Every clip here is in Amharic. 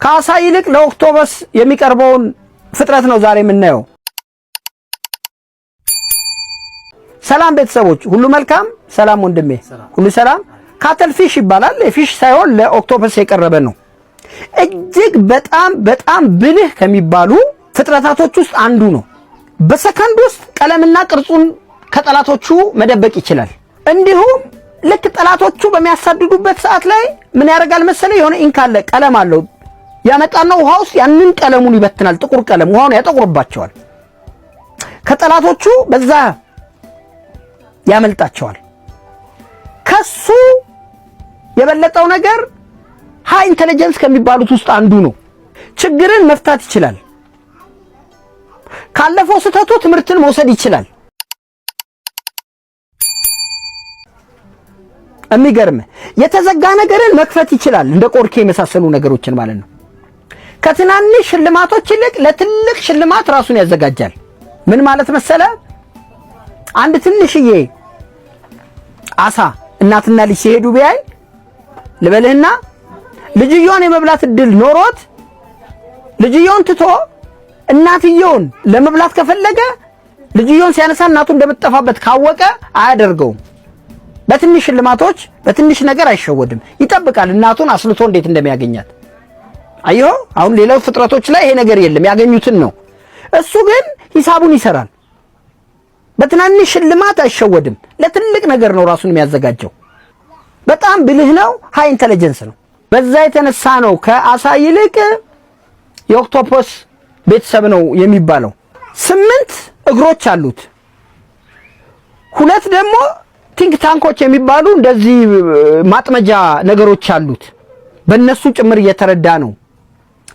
ከአሳ ይልቅ ለኦክቶፐስ የሚቀርበውን ፍጥረት ነው ዛሬ የምናየው። ሰላም ቤተሰቦች ሁሉ መልካም? ሰላም ወንድሜ ሁሉ ሰላም? ካተል ፊሽ ይባላል። የፊሽ ሳይሆን ለኦክቶፐስ የቀረበ ነው። እጅግ በጣም ብልህ ከሚባሉ ፍጥረታቶች ውስጥ አንዱ ነው። በሰከንድ ውስጥ ቀለምና ቅርጹን ከጠላቶቹ መደበቅ ይችላል። እንዲሁም ልክ ጠላቶቹ በሚያሳድዱበት ሰዓት ላይ ምን ያደርጋል መሰለ? የሆነ ኢንክ አለ፣ ቀለም አለው። ያመጣና ውሃ ውስጥ ያንን ቀለሙን ይበትናል። ጥቁር ቀለም ውሃውን ያጠቁርባቸዋል። ከጠላቶቹ በዛ ያመልጣቸዋል። ከሱ የበለጠው ነገር ሃይ ኢንተለጀንስ ከሚባሉት ውስጥ አንዱ ነው። ችግርን መፍታት ይችላል። ካለፈው ስህተቱ ትምህርትን መውሰድ ይችላል። የሚገርም የተዘጋ ነገርን መክፈት ይችላል። እንደ ቆርኬ የመሳሰሉ ነገሮችን ማለት ነው። ከትናንሽ ሽልማቶች ይልቅ ለትልቅ ሽልማት ራሱን ያዘጋጃል። ምን ማለት መሰለ? አንድ ትንሽዬ አሳ እናትና ልጅ ሲሄዱ ቢያይ ልበልህና ልጅየውን የመብላት እድል ኖሮት ልጅየውን ትቶ እናትየውን ለመብላት ከፈለገ ልጅየውን ሲያነሳ እናቱ እንደምትጠፋበት ካወቀ አያደርገውም። በትንሽ ሽልማቶች በትንሽ ነገር አይሸወድም። ይጠብቃል እናቱን አስልቶ እንዴት እንደሚያገኛት። አየሁ አሁን ሌላው ፍጥረቶች ላይ ይሄ ነገር የለም፣ ያገኙትን ነው። እሱ ግን ሂሳቡን ይሰራል። በትናንሽ ሽልማት አይሸወድም። ለትልቅ ነገር ነው ራሱን የሚያዘጋጀው። በጣም ብልህ ነው። ሃይ ኢንተለጀንስ ነው። በዛ የተነሳ ነው ከአሳ ይልቅ የኦክቶፐስ ቤተሰብ ነው የሚባለው። 8 እግሮች አሉት። 2 ደግሞ ቲንክ ታንኮች የሚባሉ እንደዚህ ማጥመጃ ነገሮች አሉት። በእነሱ ጭምር እየተረዳ ነው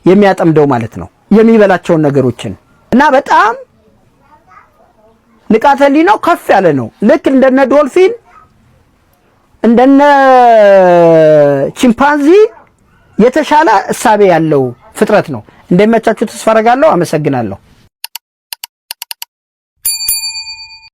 የሚያጠምደው ማለት ነው የሚበላቸውን ነገሮችን። እና በጣም ንቃተ ህሊናው ከፍ ያለ ነው። ልክ እንደነ ዶልፊን እንደነ ቺምፓንዚ የተሻለ እሳቤ ያለው ፍጥረት ነው። እንደሚመቻችሁ ተስፋ አደርጋለሁ። አመሰግናለሁ።